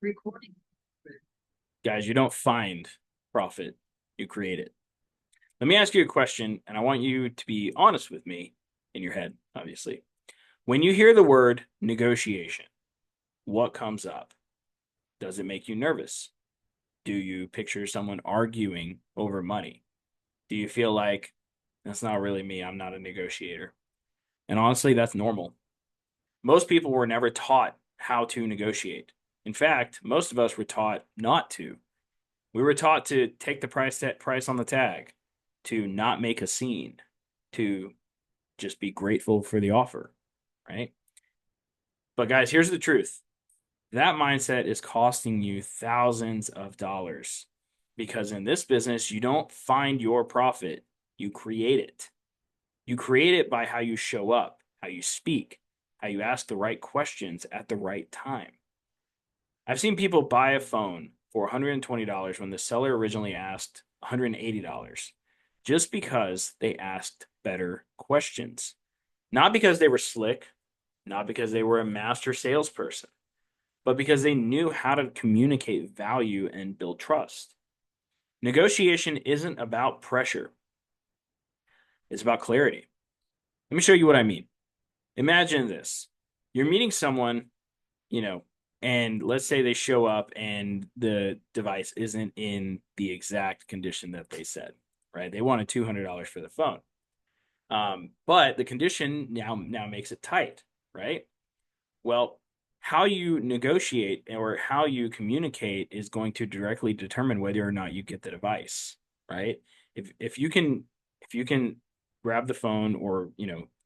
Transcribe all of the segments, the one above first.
recording. Guys, you don't find profit, you create it. Let me ask you a question, and I want you to be honest with me in your head, obviously. When you hear the word negotiation, what comes up? Does it make you nervous? Do you picture someone arguing over money? Do you feel like that's not really me? I'm not a negotiator. And honestly, that's normal. Most people were never taught how to negotiate. In fact, most of us were taught not to. We were taught to take the price on the tag, to not make a scene, to just be grateful for the offer, right? But guys, here's the truth. That mindset is costing you thousands of dollars because in this business, you don't find your profit, you create it. You create it by how you show up, how you speak, how you ask the right questions at the right time. I've seen people buy a phone for $120 when the seller originally asked $180 just because they asked better questions. Not because they were slick, not because they were a master salesperson, but because they knew how to communicate value and build trust. Negotiation isn't about pressure, it's about clarity. Let me show you what I mean. Imagine this. You're meeting someone, you know, and let's say they show up and the device isn't in the exact condition that they said, right? They wanted $200 for the phone. But the condition now makes it tight, right? Well, how you negotiate or how you communicate is going to directly determine whether or not you get the device, right? If you can grab the phone or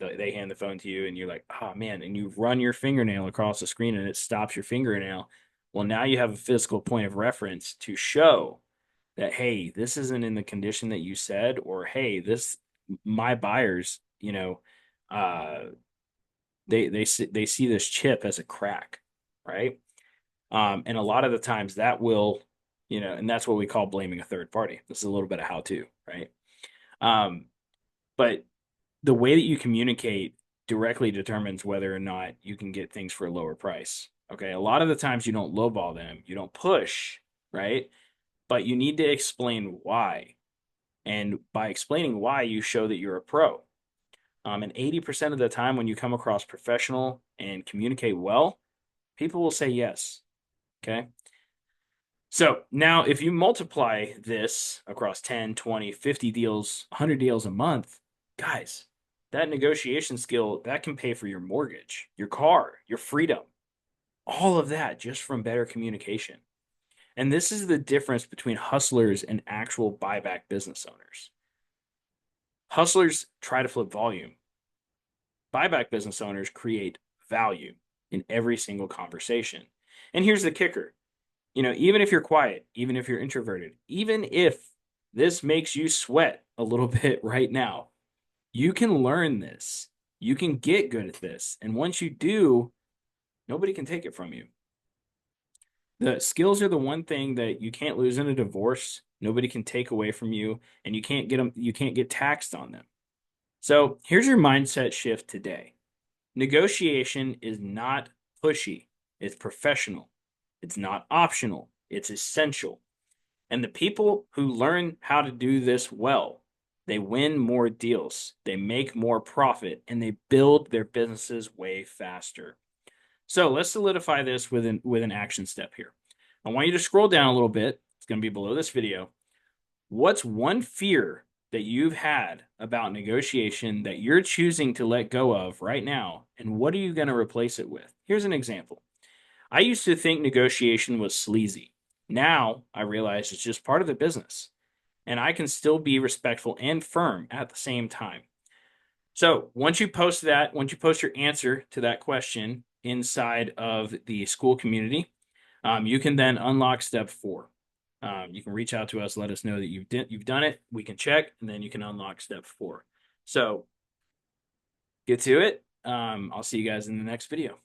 they hand the phone to you and you're like, oh man, and you run your fingernail across the screen and it stops your fingernail, well now you have a physical point of reference to show that hey, this isn't in the condition that you said, or hey, this my buyers, uh they see this chip as a crack, right? And a lot of the times that will, and that's what we call blaming a third party. This is a little bit of how to, right? Um, but the way that you communicate directly determines whether or not you can get things for a lower price. Okay, a lot of the times you don't lowball them, you don't push, right? But you need to explain why. And by explaining why, you show that you're a pro. And 80% of the time, when you come across professional and communicate well, people will say yes. Okay. So now, if you multiply this across 10, 20, 50 deals, 100 deals a month, guys, that negotiation skill that can pay for your mortgage, your car, your freedom, all of that just from better communication. And this is the difference between hustlers and actual buyback business owners. Hustlers try to flip volume, buyback business owners create value in every single conversation. And here's the kicker, even if you're quiet, even if you're introverted, even if this makes you sweat a little bit right now, you can learn this. You can get good at this. And once you do, nobody can take it from you. The skills are the one thing that you can't lose in a divorce. Nobody can take away from you, and you can't get taxed on them. So here's your mindset shift today. Negotiation is not pushy, it's professional. It's not optional, it's essential. And the people who learn how to do this well, they win more deals, they make more profit, and they build their businesses way faster. So let's solidify this with an action step here. I want you to scroll down a little bit. It's going to be below this video. What's one fear that you've had about negotiation that you're choosing to let go of right now? And what are you going to replace it with? Here's an example. I used to think negotiation was sleazy. Now I realize it's just part of the business, and I can still be respectful and firm at the same time. So once you post your answer to that question inside of the Skool community, you can then unlock step 4. You can reach out to us, let us know that you've done it. We can check, and then you can unlock step 4. So get to it. I'll see you guys in the next video.